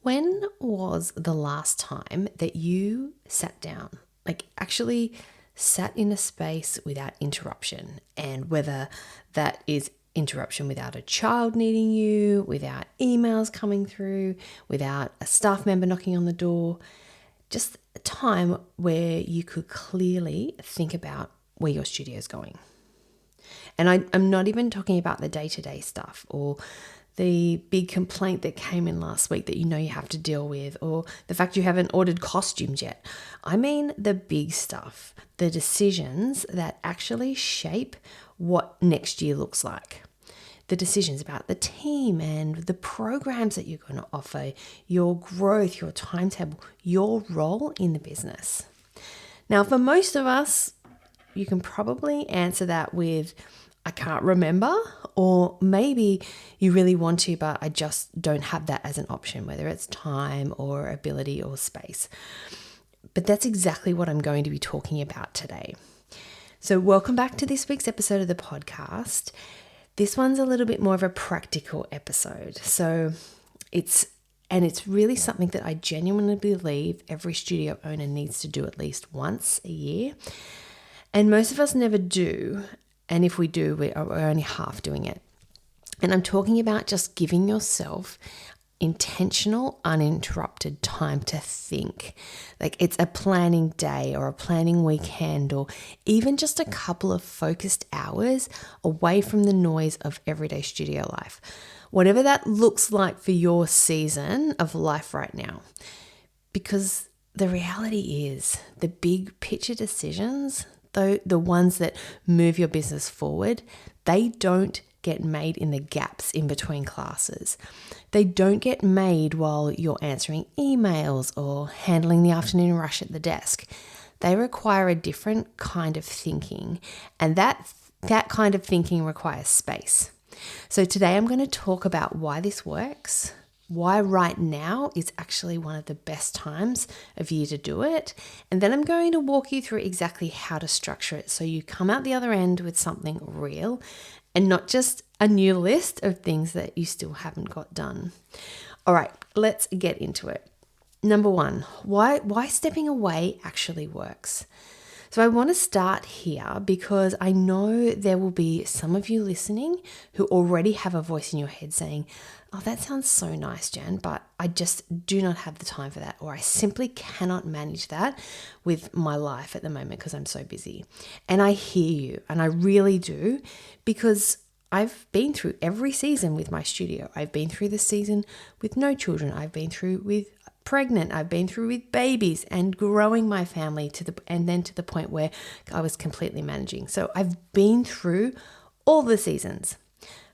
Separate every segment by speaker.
Speaker 1: When was the last time that you sat down, like actually sat in a space without interruption? And whether that is interruption without a child needing you, without emails coming through, without a staff member knocking on the door, just a time where you could clearly think about where your studio is going. And I'm not even talking about the day-to-day stuff or the big complaint that came in last week that you know you have to deal with, or the fact you haven't ordered costumes yet. I mean the big stuff, the decisions that actually shape what next year looks like. The decisions about the team and the programs that you're going to offer, your growth, your timetable, your role in the business. Now, for most of us, you can probably answer that with, I can't remember, or maybe you really want to, but I just don't have that as an option, whether it's time or ability or space. But that's exactly what I'm going to be talking about today. So welcome back to this week's episode of the podcast. This one's a little bit more of a practical episode. So it's really something that I genuinely believe every studio owner needs to do at least once a year. And most of us never do. And if we do, we're only half doing it. And I'm talking about just giving yourself intentional, uninterrupted time to think. Like it's a planning day or a planning weekend, or even just a couple of focused hours away from the noise of everyday studio life. Whatever that looks like for your season of life right now. Because the reality is the big picture decisions, though the ones that move your business forward, they don't get made in the gaps in between classes. They don't get made while you're answering emails or handling the afternoon rush at the desk. They require a different kind of thinking, and that kind of thinking requires space. So today I'm going to talk about why this works, why right now is actually one of the best times of year to do it. And then I'm going to walk you through exactly how to structure it so you come out the other end with something real and not just a new list of things that you still haven't got done. All right, let's get into it. Number one, why stepping away actually works. So I want to start here because I know there will be some of you listening who already have a voice in your head saying, oh, that sounds so nice, Jan, but I just do not have the time for that, or I simply cannot manage that with my life at the moment because I'm so busy. And I hear you, and I really do, because I've been through every season with my studio. I've been through the season with no children. I've been through with pregnant. I've been through with babies and growing my family and then to the point where I was completely managing. So I've been through all the seasons.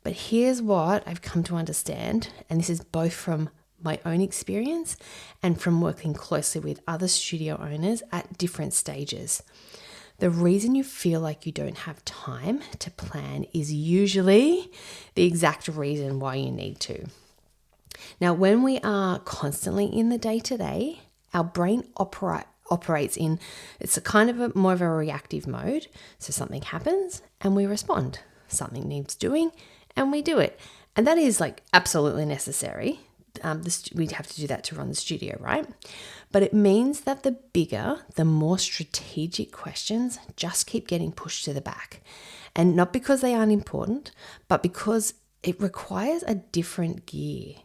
Speaker 1: But here's what I've come to understand, and this is both from my own experience and from working closely with other studio owners at different stages. The reason you feel like you don't have time to plan is usually the exact reason why you need to. Now, when we are constantly in the day-to-day, our brain operates in, it's a kind of more of a reactive mode. So something happens and we respond. Something needs doing and we do it. And that is like absolutely necessary. We'd have to do that to run the studio, right? But it means that the bigger, the more strategic questions just keep getting pushed to the back. And not because they aren't important, but because it requires a different gear.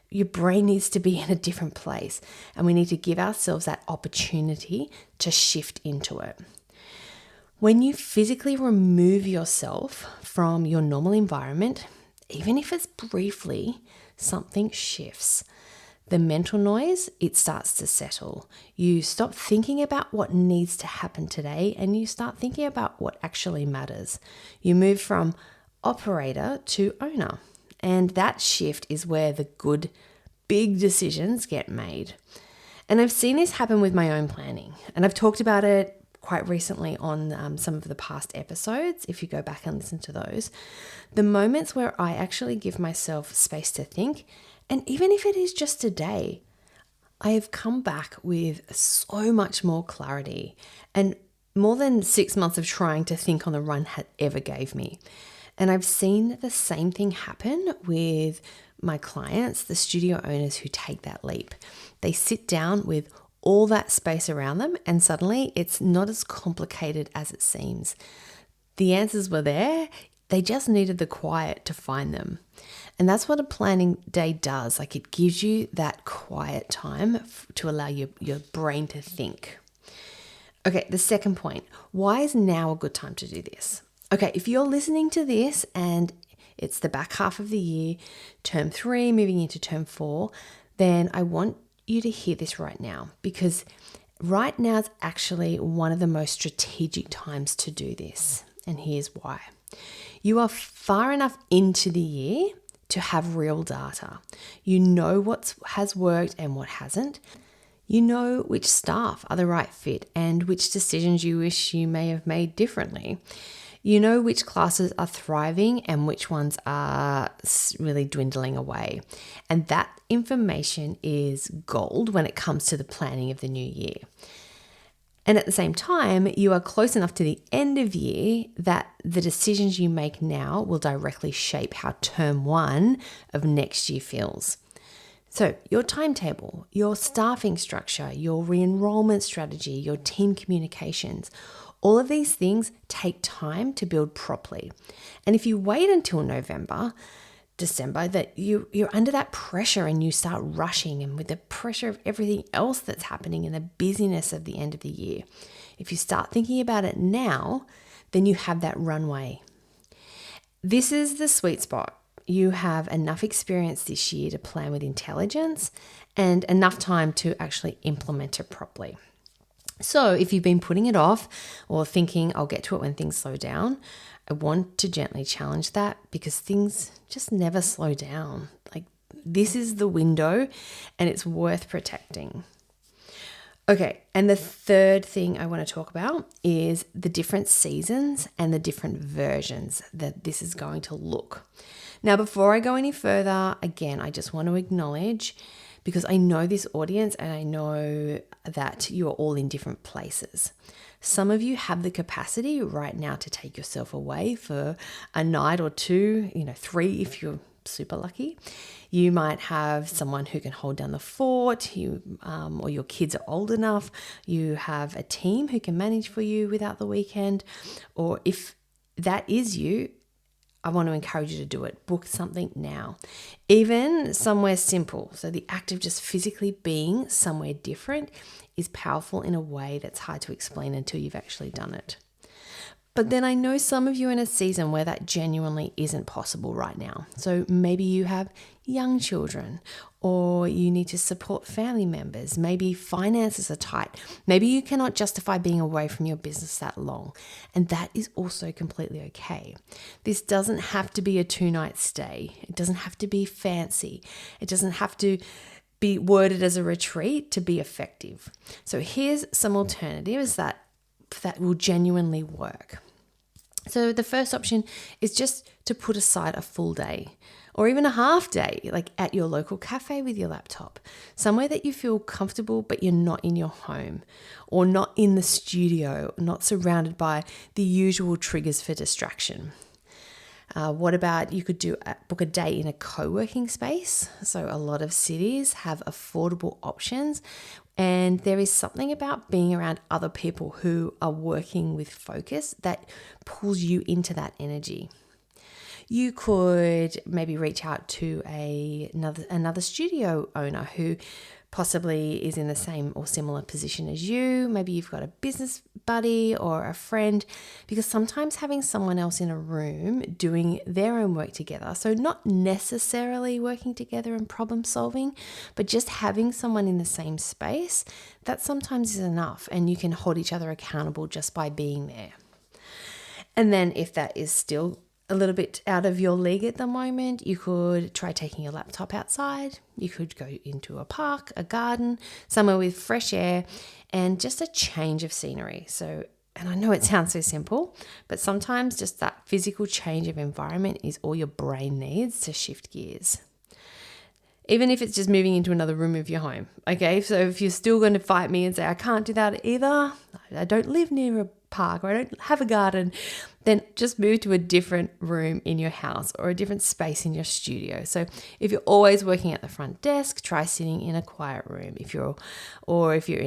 Speaker 1: Your brain needs to be in a different place, and we need to give ourselves that opportunity to shift into it. When you physically remove yourself from your normal environment, even if it's briefly, something shifts. The mental noise, it starts to settle. You stop thinking about what needs to happen today and you start thinking about what actually matters. You move from operator to owner. And that shift is where the good, big decisions get made. And I've seen this happen with my own planning. And I've talked about it quite recently on some of the past episodes, if you go back and listen to those. The moments where I actually give myself space to think, and even if it is just a day, I have come back with so much more clarity and more than 6 months of trying to think on the run had ever gave me. And I've seen the same thing happen with my clients, the studio owners who take that leap. They sit down with all that space around them, and suddenly it's not as complicated as it seems. The answers were there. They just needed the quiet to find them. And that's what a planning day does. Like, it gives you that quiet time to allow your brain to think. Okay, the second point. Why is now a good time to do this? Okay, if you're listening to this and it's the back half of the year, term 3, moving into term 4, then I want you to hear this right now, because right now is actually one of the most strategic times to do this. And here's why. You are far enough into the year to have real data. You know what has worked and what hasn't. You know which staff are the right fit and which decisions you wish you may have made differently. You know which classes are thriving and which ones are really dwindling away. And that information is gold when it comes to the planning of the new year. And at the same time, you are close enough to the end of year that the decisions you make now will directly shape how term 1 of next year feels. So your timetable, your staffing structure, your re-enrollment strategy, your team communications, all of these things take time to build properly. And if you wait until November, December, that you're under that pressure and you start rushing, and with the pressure of everything else that's happening and the busyness of the end of the year. If you start thinking about it now, then you have that runway. This is the sweet spot. You have enough experience this year to plan with intelligence and enough time to actually implement it properly. So if you've been putting it off or thinking, I'll get to it when things slow down, I want to gently challenge that, because things just never slow down. Like, this is the window and it's worth protecting. Okay, and the third thing I want to talk about is the different seasons and the different versions that this is going to look. Now, before I go any further, again, I just want to acknowledge, because I know this audience and I know that you are all in different places. Some of you have the capacity right now to take yourself away for a night or 2, 3 if you're super lucky. You might have someone who can hold down the fort, or your kids are old enough. You have a team who can manage for you without the weekend. Or if that is you, I want to encourage you to do it. Book something now, even somewhere simple. So the act of just physically being somewhere different is powerful in a way that's hard to explain until you've actually done it. But then I know some of you are in a season where that genuinely isn't possible right now. So maybe you have young children, or you need to support family members. Maybe finances are tight. Maybe you cannot justify being away from your business that long. And that is also completely okay. This doesn't have to be a 2-night stay. It doesn't have to be fancy. It doesn't have to be worded as a retreat to be effective. So here's some alternatives that will genuinely work. So the first option is just to put aside a full day or even a half day, like at your local cafe with your laptop, somewhere that you feel comfortable, but you're not in your home or not in the studio, not surrounded by the usual triggers for distraction. What about you could book a day in a co-working space? So a lot of cities have affordable options, and there is something about being around other people who are working with focus that pulls you into that energy. You could maybe reach out to another studio owner who possibly is in the same or similar position as you. Maybe you've got a business buddy or a friend, because sometimes having someone else in a room doing their own work together, so not necessarily working together and problem solving, but just having someone in the same space, that sometimes is enough, and you can hold each other accountable just by being there. And then if that is still a little bit out of your league at the moment, you could try taking your laptop outside. You could go into a park, a garden, somewhere with fresh air and just a change of scenery. So, and I know it sounds so simple, but sometimes just that physical change of environment is all your brain needs to shift gears. Even if it's just moving into another room of your home. Okay, so if you're still going to fight me and say, I can't do that either, I don't live near a park or I don't have a garden, then just move to a different room in your house or a different space in your studio. So if you're always working at the front desk, try sitting in a quiet room. If you're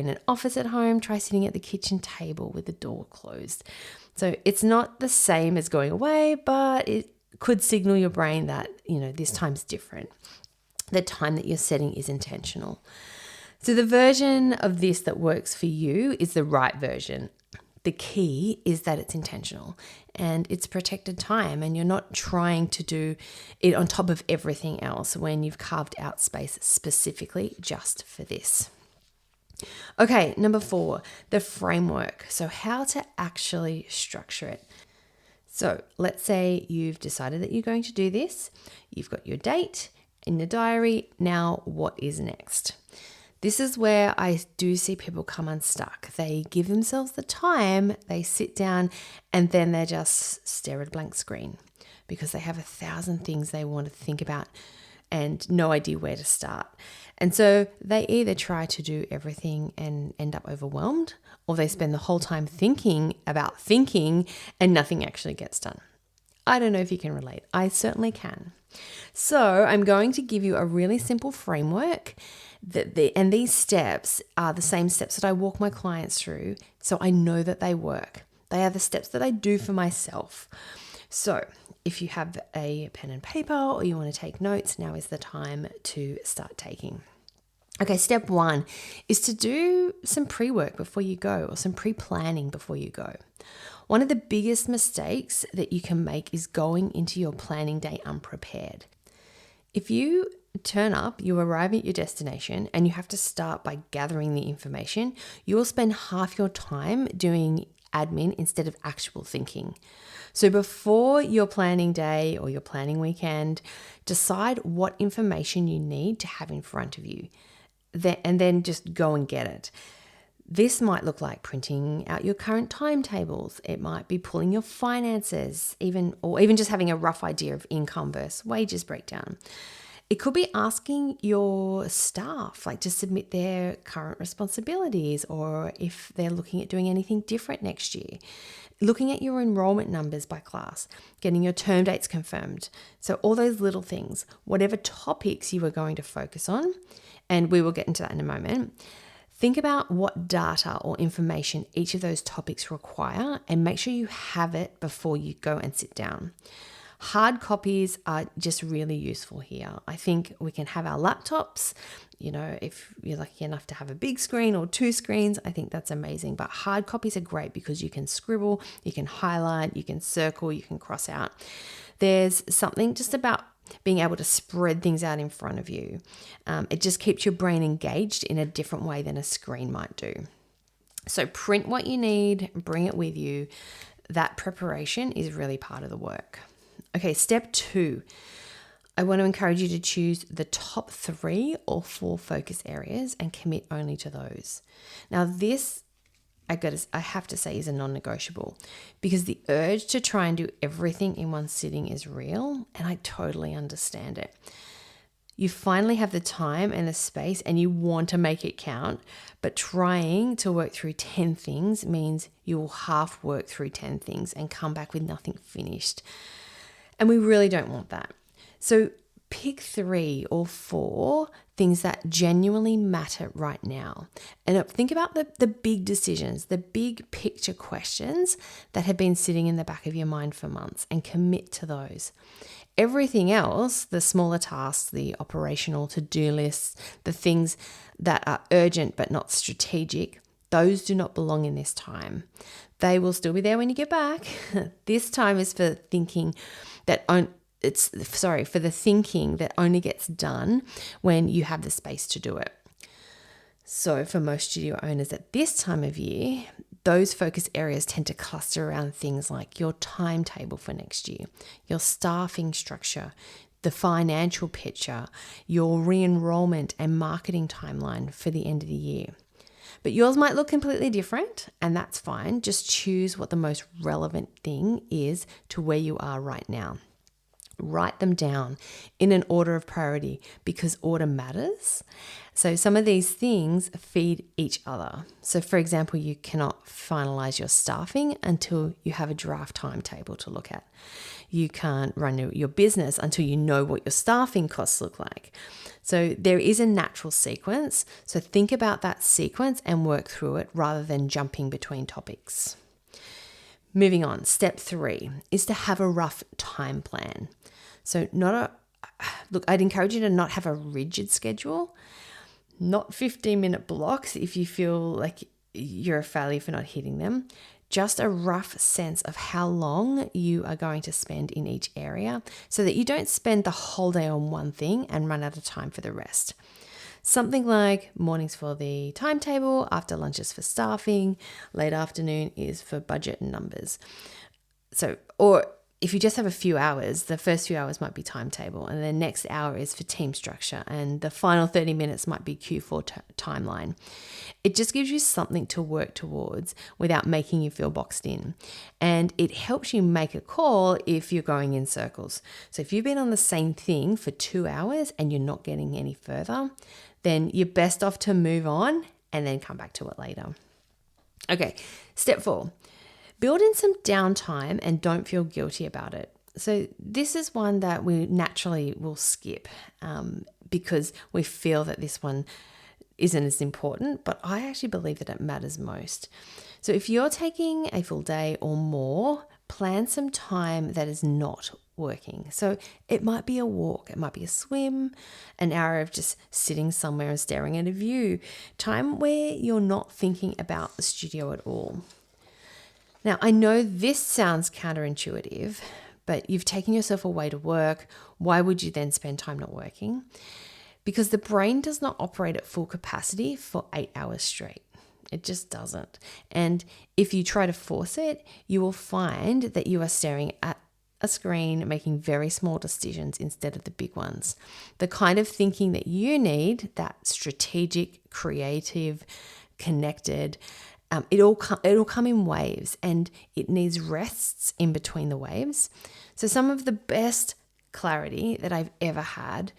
Speaker 1: in an office at home, try sitting at the kitchen table with the door closed. So it's not the same as going away, but it could signal your brain that, this time's different. The time that you're setting is intentional. So the version of this that works for you is the right version. The key is that it's intentional and it's protected time, and you're not trying to do it on top of everything else when you've carved out space specifically just for this. Okay, number 4, the framework. So how to actually structure it. So let's say you've decided that you're going to do this. You've got your date in the diary. Now, what is next? This is where I do see people come unstuck. They give themselves the time, they sit down, and then they just stare at a blank screen because they have 1,000 things they want to think about and no idea where to start. And so they either try to do everything and end up overwhelmed, or they spend the whole time thinking about thinking and nothing actually gets done. I don't know if you can relate. I certainly can. So I'm going to give you a really simple framework and these steps are the same steps that I walk my clients through, so I know that they work. They are the steps that I do for myself. So if you have a pen and paper or you want to take notes, now is the time to start taking. Okay, step 1 is to do some pre-work before you go, or some pre-planning before you go. One of the biggest mistakes that you can make is going into your planning day unprepared. If you turn up, you arrive at your destination, and you have to start by gathering the information, you will spend half your time doing admin instead of actual thinking. So before your planning day or your planning weekend, decide what information you need to have in front of you, and then just go and get it. This might look like printing out your current timetables. It might be pulling your finances, or even just having a rough idea of income versus wages breakdown. It could be asking your staff to submit their current responsibilities, or if they're looking at doing anything different next year. Looking at your enrollment numbers by class, getting your term dates confirmed. So all those little things, whatever topics you are going to focus on, and we will get into that in a moment. Think about what data or information each of those topics require and make sure you have it before you go and sit down. Hard copies are just really useful here. I think we can have our laptops, if you're lucky enough to have a big screen or 2 screens, I think that's amazing. But hard copies are great because you can scribble, you can highlight, you can circle, you can cross out. There's something just about being able to spread things out in front of you. It just keeps your brain engaged in a different way than a screen might do. So print what you need, bring it with you. That preparation is really part of the work. Okay, step 2. I want to encourage you to choose the top 3 or 4 focus areas and commit only to those. Now this, I have to say, is a non-negotiable, because the urge to try and do everything in one sitting is real, and I totally understand it. You finally have the time and the space and you want to make it count, but trying to work through 10 things means you will half work through 10 things and come back with nothing finished. And we really don't want that. So pick 3 or 4 things that genuinely matter right now. And think about the big decisions, the big picture questions that have been sitting in the back of your mind for months, and commit to those. Everything else, the smaller tasks, the operational to-do lists, the things that are urgent but not strategic, those do not belong in this time. They will still be there when you get back. This time is for thinking for the thinking that only gets done when you have the space to do it. So for most studio owners at this time of year, those focus areas tend to cluster around things like your timetable for next year, your staffing structure, the financial picture, your re-enrollment and marketing timeline for the end of the year. But yours might look completely different, and that's fine. Just choose what the most relevant thing is to where you are right now. Write them down in an order of priority, because order matters. So some of these things feed each other. So for example, you cannot finalize your staffing until you have a draft timetable to look at. You can't run your business until you know what your staffing costs look like. So there is a natural sequence. So think about that sequence and work through it rather than jumping between topics. Moving on, step 3 is to have a rough time plan. So I'd encourage you to not have a rigid schedule, not 15-minute blocks if you feel like you're a failure for not hitting them. Just a rough sense of how long you are going to spend in each area so that you don't spend the whole day on one thing and run out of time for the rest. Something like mornings for the timetable, after lunch is for staffing, late afternoon is for budget and numbers. Or if you just have a few hours, the first few hours might be timetable, and the next hour is for team structure, and the final 30 minutes might be Q4 timeline. It just gives you something to work towards without making you feel boxed in. And it helps you make a call if you're going in circles. So if you've been on the same thing for 2 hours and you're not getting any further, then you're best off to move on and then come back to it later. Okay, step 4. Build in some downtime and don't feel guilty about it. So this is one that we naturally will skip because we feel that this one isn't as important, but I actually believe that it matters most. So if you're taking a full day or more, plan some time that is not working. So it might be a walk, it might be a swim, an hour of just sitting somewhere and staring at a view, time where you're not thinking about the studio at all. Now, I know this sounds counterintuitive, but you've taken yourself away to work. Why would you then spend time not working? Because the brain does not operate at full capacity for 8 hours straight. It just doesn't. And if you try to force it, you will find that you are staring at a screen, making very small decisions instead of the big ones. The kind of thinking that you need, that strategic, creative, connected, it'll come in waves, and it needs rests in between the waves. So some of the best clarity that I've ever had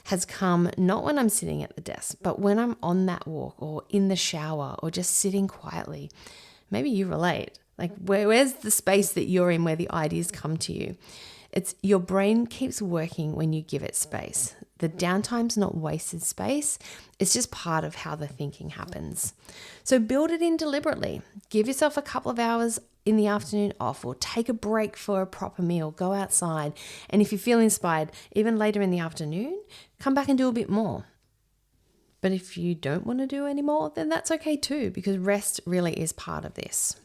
Speaker 1: has come not when I'm sitting at the desk, but when I'm on that walk or in the shower or just sitting quietly. Maybe you relate. Like where's the space that you're in where the ideas come to you? It's your brain keeps working when you give it space. The downtime's not wasted space. It's just part of how the thinking happens. So build it in deliberately. Give yourself a couple of hours in the afternoon off, or take a break for a proper meal. Go outside. And if you feel inspired, even later in the afternoon, come back and do a bit more. But if you don't want to do any more, then that's okay too, because rest really is part of this.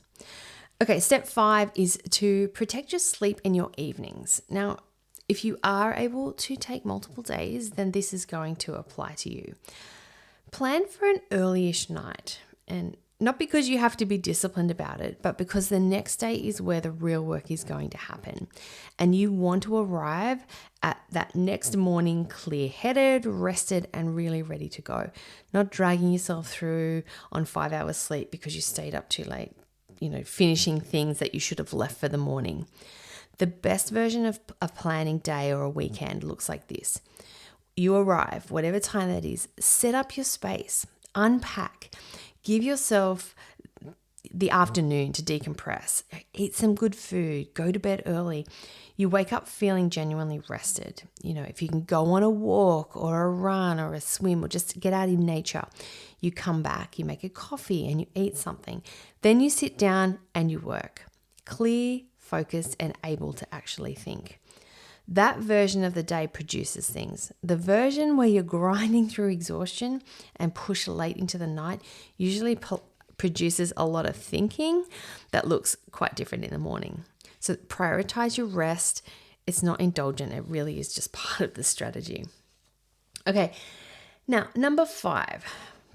Speaker 1: Okay, step 5 is to protect your sleep in your evenings. Now, if you are able to take multiple days, then this is going to apply to you. Plan for an early-ish night, and not because you have to be disciplined about it, but because the next day is where the real work is going to happen. And you want to arrive at that next morning clear-headed, rested, and really ready to go. Not dragging yourself through on 5 hours sleep because you stayed up too late, finishing things that you should have left for the morning. The best version of a planning day or a weekend looks like this. You arrive, whatever time that is, set up your space, unpack, give yourself the afternoon to decompress, eat some good food, go to bed early. You wake up feeling genuinely rested. If you can go on a walk or a run or a swim or just get out in nature, you come back, you make a coffee and you eat something. Then you sit down and you work. Clear, focused, and able to actually think. That version of the day produces things. The version where you're grinding through exhaustion and push late into the night usually produces a lot of thinking that looks quite different in the morning. So prioritize your rest. It's not indulgent. It really is just part of the strategy. Okay, now number 5,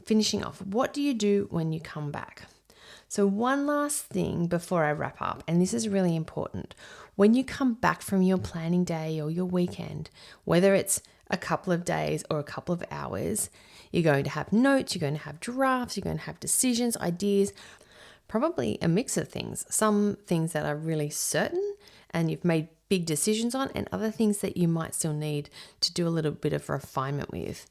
Speaker 1: finishing off. What do you do when you come back? So one last thing before I wrap up, and this is really important. When you come back from your planning day or your weekend, whether it's a couple of days or a couple of hours, you're going to have notes, you're going to have drafts, you're going to have decisions, ideas, probably a mix of things. Some things that are really certain and you've made big decisions on, and other things that you might still need to do a little bit of refinement with.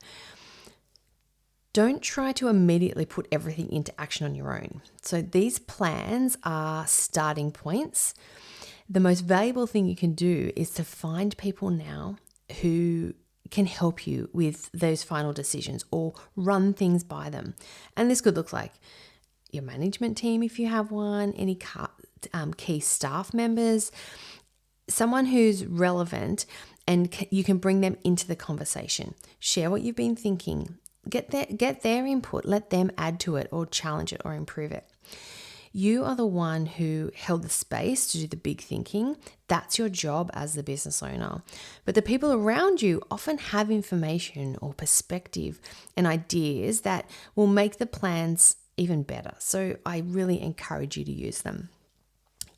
Speaker 1: Don't try to immediately put everything into action on your own. So these plans are starting points. The most valuable thing you can do is to find people now who can help you with those final decisions or run things by them. And this could look like your management team if you have one, any key staff members, someone who's relevant, and you can bring them into the conversation. Share what you've been thinking. Get their input. Let them add to it or challenge it or improve it. You are the one who held the space to do the big thinking. That's your job as the business owner. But the people around you often have information or perspective and ideas that will make the plans even better. So I really encourage you to use them.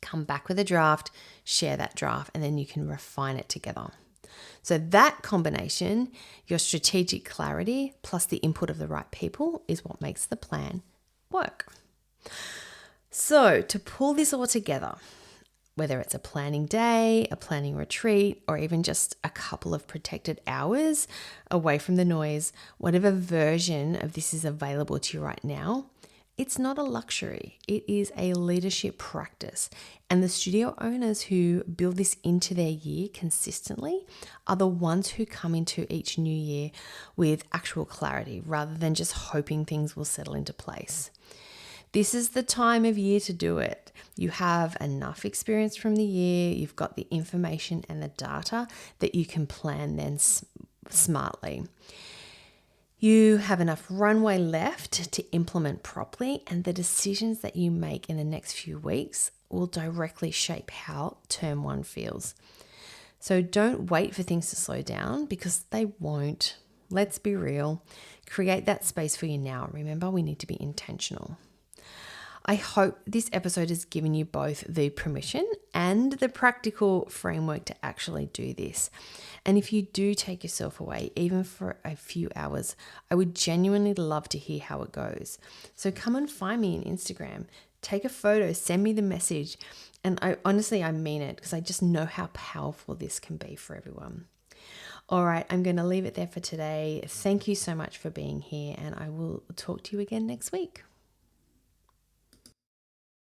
Speaker 1: Come back with a draft, share that draft, and then you can refine it together. So that combination, your strategic clarity plus the input of the right people, is what makes the plan work. So to pull this all together, whether it's a planning day, a planning retreat, or even just a couple of protected hours away from the noise, whatever version of this is available to you right now, it's not a luxury. It is a leadership practice. And the studio owners who build this into their year consistently are the ones who come into each new year with actual clarity rather than just hoping things will settle into place. This is the time of year to do it. You have enough experience from the year, you've got the information and the data that you can plan then smartly. You have enough runway left to implement properly, and the decisions that you make in the next few weeks will directly shape how term one feels. So don't wait for things to slow down because they won't. Let's be real. Create that space for you now. Remember, we need to be intentional. I hope this episode has given you both the permission and the practical framework to actually do this. And if you do take yourself away, even for a few hours, I would genuinely love to hear how it goes. So come and find me on Instagram. Take a photo, send me the message. And I mean it because I just know how powerful this can be for everyone. All right, I'm going to leave it there for today. Thank you so much for being here, and I will talk to you again next week.